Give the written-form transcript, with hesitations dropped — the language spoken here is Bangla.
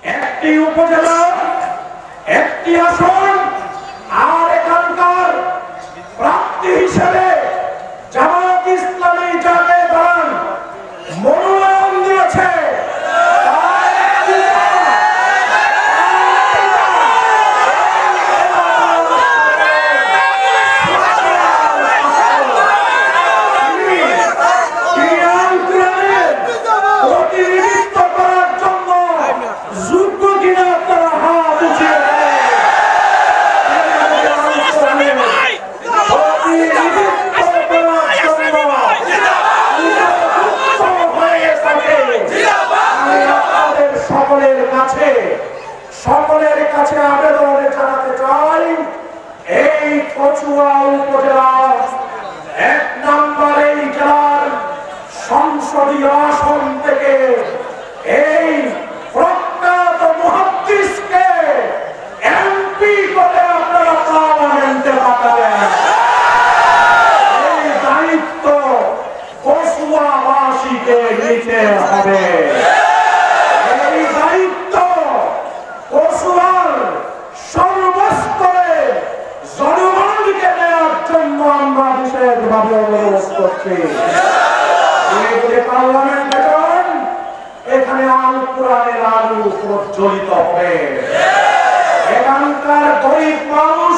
একটি উপজেলা, একটি আসন, আর এখানকার প্রার্থী হিসেবে জামায়াত ইসলামী যাকে দল মনোনয়ন দিয়েছে সকলের কাছে আবেদন জানাতে চাই, এই কচুয়া উপজেলার 1 নম্বর এই জেলার সংসদীয় আসন থেকে এই প্রখ্যাত মুহাদ্দিসকে এমপি করে আপনারা পার্লামেন্টে পাঠাবেন। এই দায়িত্ব কচুয়াবাসীকে নিতে হবে। এই দায়িত্ব কচুয়ার সর্বস্তরে জনগণকে দেওয়ার জন্য আমরা বিশেষভাবে অনুরোধ করছি। পার্লামেন্টে যান, এখানে আল কোরআনের আলো প্রজ্বলিত হবে। এখানকার গরিব মানুষ